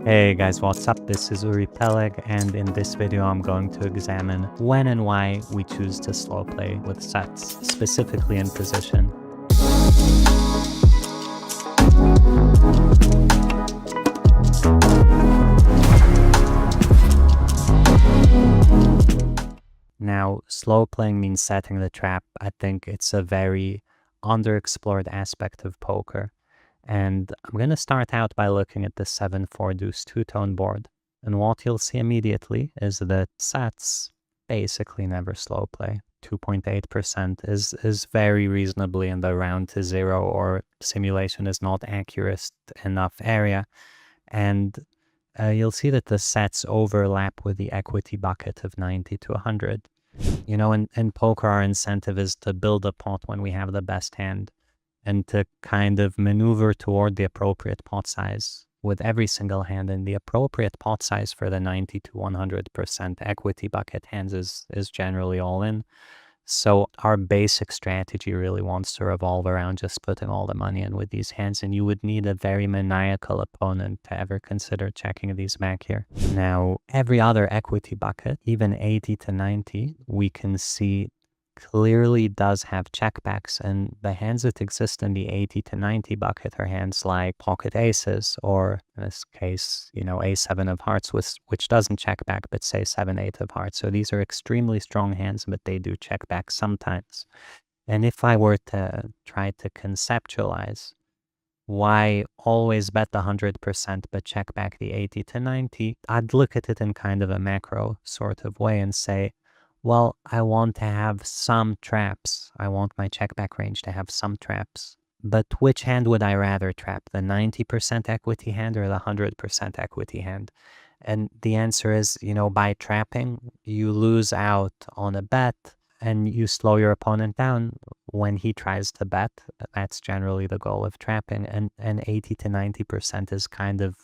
Hey guys, what's up? This is Uri Peleg, and in this video I'm going to examine when and why we choose to slow play with sets, specifically in position. Now, slow playing means setting the trap. I think it's a very underexplored aspect of poker. And I'm going to start out by looking at the 7-4 deuce two-tone board. And what you'll see immediately is that sets basically never slow play. 2.8% is very reasonably in the round to zero or simulation is not accurate enough area. And you'll see that the sets overlap with the equity bucket of 90 to 100. You know, in poker, our incentive is to build a pot when we have the best hand and to kind of maneuver toward the appropriate pot size with every single hand. And the appropriate pot size for the 90 to 100% equity bucket hands is generally all in. So our basic strategy really wants to revolve around just putting all the money in with these hands, and you would need a very maniacal opponent to ever consider checking these back here. Now, every other equity bucket, even 80 to 90, we can see clearly does have checkbacks, and the hands that exist in the 80 to 90 bucket are hands like pocket aces, or in this case, you know, a7 of hearts, which doesn't check back, but say 7-8 of hearts. So these are extremely strong hands, but they do check back sometimes. And if I were to try to conceptualize why always bet the 100% but check back the 80 to 90, I'd look at it in kind of a macro sort of way and say, well, I want to have some traps. I want my checkback range to have some traps. But which hand would I rather trap? The 90% equity hand or the 100% equity hand? And the answer is, you know, by trapping, you lose out on a bet and you slow your opponent down when he tries to bet. That's generally the goal of trapping. And 80 to 90% is kind of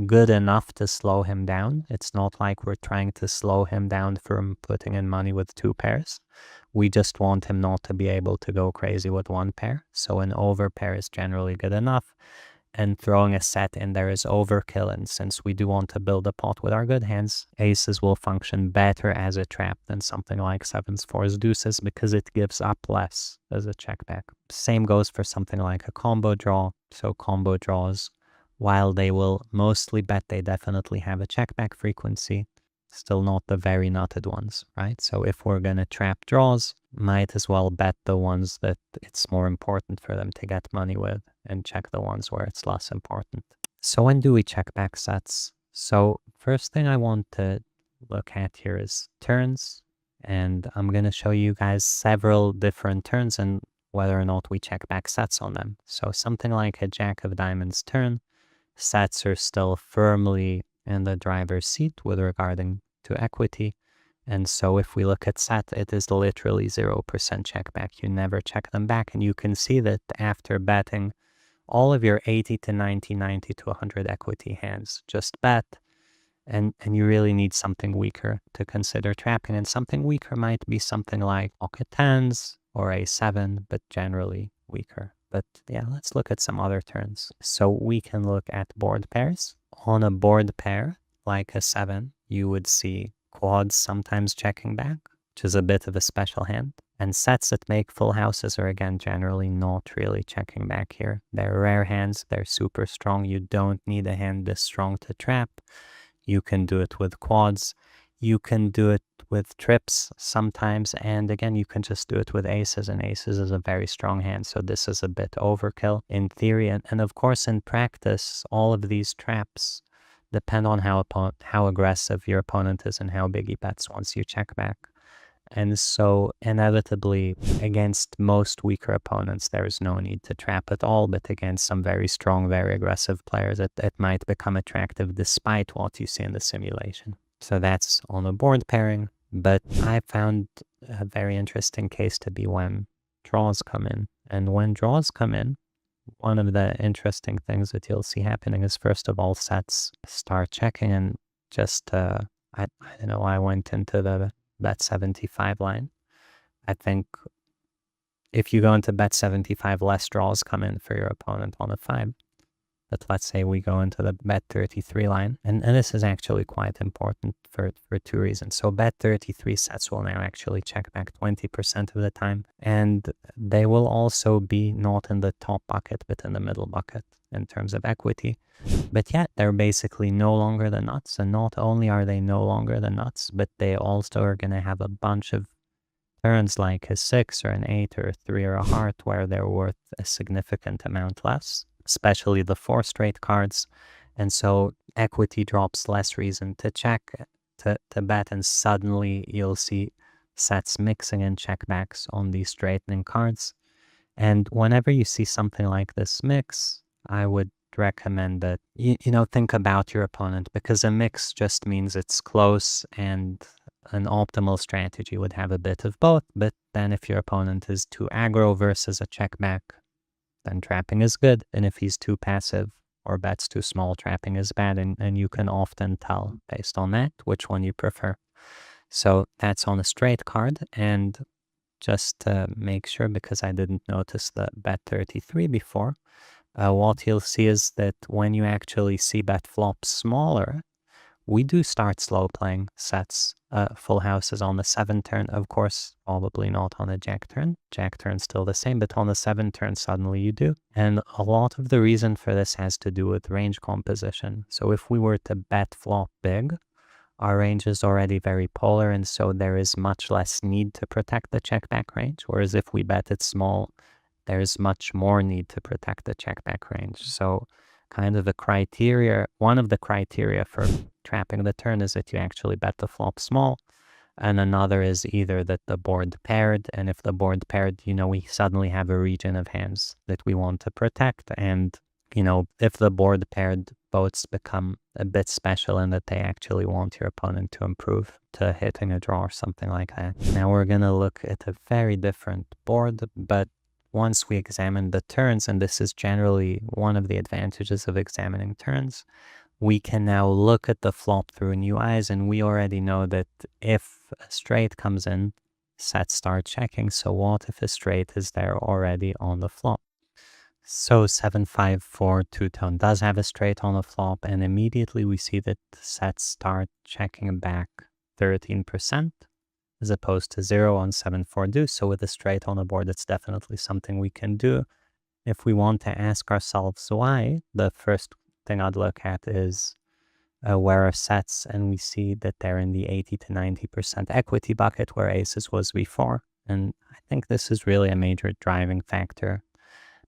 good enough to slow him down. It's not like we're trying to slow him down from putting in money with two pairs. We just want him not to be able to go crazy with one pair. So an overpair is generally good enough. And throwing a set in there is overkill. And since we do want to build a pot with our good hands, aces will function better as a trap than something like sevens, fours, deuces, because it gives up less as a check back. Same goes for something like a combo draw. So combo draws, while they will mostly bet, they definitely have a checkback frequency, still not the very nutted ones, right? So if we're going to trap draws, might as well bet the ones that it's more important for them to get money with and check the ones where it's less important. So when do we check back sets? So first thing I want to look at here is turns, and I'm going to show you guys several different turns and whether or not we check back sets on them. So something like a jack of diamonds turn, sets are still firmly in the driver's seat with regarding to equity. And so if we look at set, it is literally 0% check back. You never check them back. And you can see that after betting all of your 80 to 90, 90 to 100 equity hands, just bet. And you really need something weaker to consider trapping. And something weaker might be something like pocket tens or a7, but generally weaker. But yeah, let's look at some other turns. So we can look at board pairs. On a board pair, like a 7, you would see quads sometimes checking back, which is a bit of a special hand. And sets that make full houses are, again, generally not really checking back here. They're rare hands. They're super strong. You don't need a hand this strong to trap. You can do it with quads. You can do it with trips sometimes, and again, you can just do it with aces, and aces is a very strong hand, so this is a bit overkill in theory, and of course in practice, all of these traps depend on how aggressive your opponent is and how big he bets once you check back. And so inevitably, against most weaker opponents, there is no need to trap at all, but against some very strong, very aggressive players, it might become attractive despite what you see in the simulation. So that's on a board pairing, but I found a very interesting case to be when draws come in. And when draws come in, one of the interesting things that you'll see happening is, first of all, sets start checking, and just, I don't know, I went into the bet 75 line. I think if you go into bet 75, less draws come in for your opponent on a 5. But let's say we go into the bet 33 line, and this is actually quite important for 2 reasons. So bet 33 sets will now actually check back 20% of the time, and they will also be not in the top bucket, but in the middle bucket in terms of equity. But yet they're basically no longer the nuts, and not only are they no longer the nuts, but they also are going to have a bunch of turns like a 6 or an 8 or a 3 or a heart where they're worth a significant amount less, especially the 4 straight cards. And so equity drops, less reason to check, to bet, and suddenly you'll see sets mixing in checkbacks on these straightening cards. And whenever you see something like this mix, I would recommend that you think about your opponent, because a mix just means it's close, and an optimal strategy would have a bit of both. But then if your opponent is too aggro versus a checkback, then trapping is good, and if he's too passive or bets too small, trapping is bad, and you can often tell based on that which one you prefer. So that's on a straight card. And just to make sure, because I didn't notice the bet 33 before, what you'll see is that when you actually see bet flop smaller, we do start slow playing sets, full houses on the 7 turn. Of course, probably not on a jack turn. Jack turn's still the same, but on the 7 turn, suddenly you do. And a lot of the reason for this has to do with range composition. So if we were to bet flop big, our range is already very polar, and so there is much less need to protect the checkback range. Whereas if we bet it small, there's much more need to protect the checkback range. So kind of one of the criteria for trapping the turn is that you actually bet the flop small, and another is either that the board paired, and if the board paired, we suddenly have a region of hands that we want to protect, and if the board paired, boats become a bit special in that they actually want your opponent to improve to hitting a draw or something like that. Now we're going to look at a very different board, but once we examine the turns, and this is generally one of the advantages of examining turns, we can now look at the flop through new eyes, and we already know that if a straight comes in, sets start checking. So what if a straight is there already on the flop? So 7-5-4 two-tone does have a straight on the flop, and immediately we see that sets start checking back 13%. As opposed to 0 on 7-4 deuce. So with a straight on the board, it's definitely something we can do. If we want to ask ourselves why, the first thing I'd look at is where are sets, and we see that they're in the 80 to 90% equity bucket where aces was before. And I think this is really a major driving factor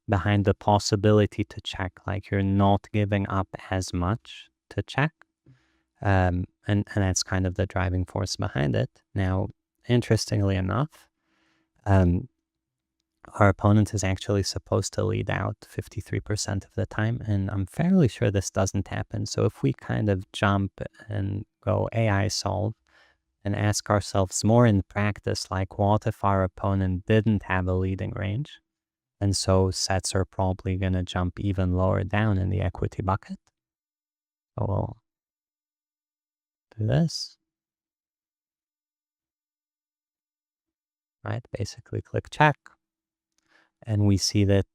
behind the possibility to check. Like, you're not giving up as much to check. And that's kind of the driving force behind it. Now, interestingly enough, our opponent is actually supposed to lead out 53% of the time, and I'm fairly sure this doesn't happen. So if we kind of jump and go AI solve and ask ourselves more in practice, like, what if our opponent didn't have a leading range? And so sets are probably going to jump even lower down in the equity bucket. So we'll do this. Right, basically click check, and we see that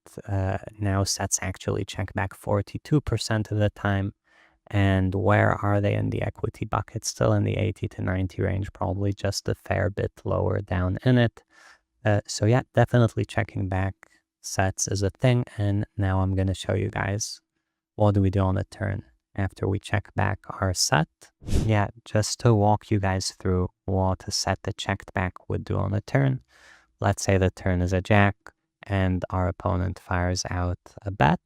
now sets actually check back 42% of the time. And where are they in the equity bucket? Still in the 80 to 90 range, probably just a fair bit lower down in it. So yeah, definitely checking back sets is a thing. And now I'm going to show you guys what do we do on the turn after we check back our set. Yeah, just to walk you guys through what a set that checked back would do on the turn. Let's say the turn is a jack and our opponent fires out a bet.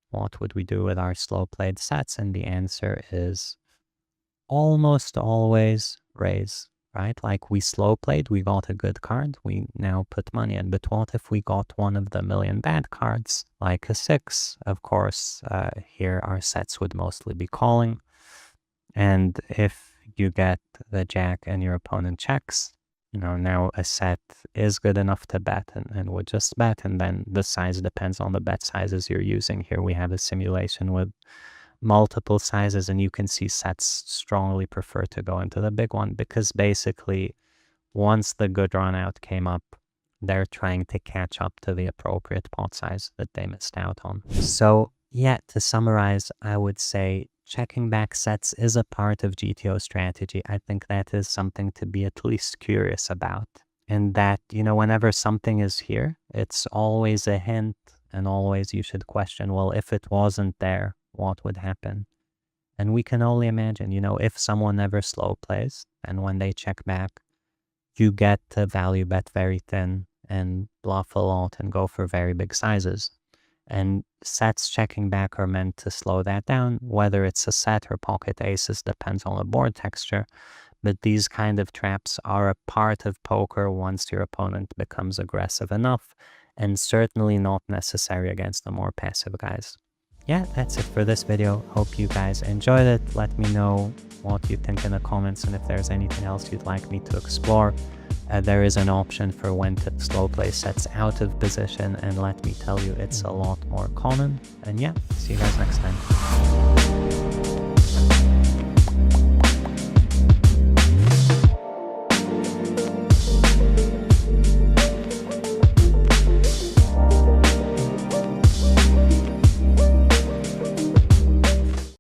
What would we do with our slow played sets? And the answer is almost always raise, right? Like, we slow played, we got a good card, we now put money in. But what if we got one of the million bad cards, like a 6? Of course, here our sets would mostly be calling. And if you get the jack and your opponent checks, now a set is good enough to bet and would just bet. And then the size depends on the bet sizes you're using. Here we have a simulation with multiple sizes, and you can see sets strongly prefer to go into the big one, because basically once the good run out came up, they're trying to catch up to the appropriate pot size that they missed out on. So Yeah, to summarize, I would say checking back sets is a part of GTO strategy. I think that is something to be at least curious about. And that, whenever something is here, it's always a hint, and always you should question, well, if it wasn't there, what would happen? And we can only imagine, if someone never slow plays and when they check back, you get to value bet very thin and bluff a lot and go for very big sizes. And sets checking back are meant to slow that down, whether it's a set or pocket aces depends on the board texture. But these kind of traps are a part of poker once your opponent becomes aggressive enough, and certainly not necessary against the more passive guys. Yeah, that's it for this video. Hope you guys enjoyed it. Let me know what you think in the comments, and if there's anything else you'd like me to explore. There is an option for when to slow play sets out of position, and let me tell you, it's a lot more common. And yeah, see you guys next time.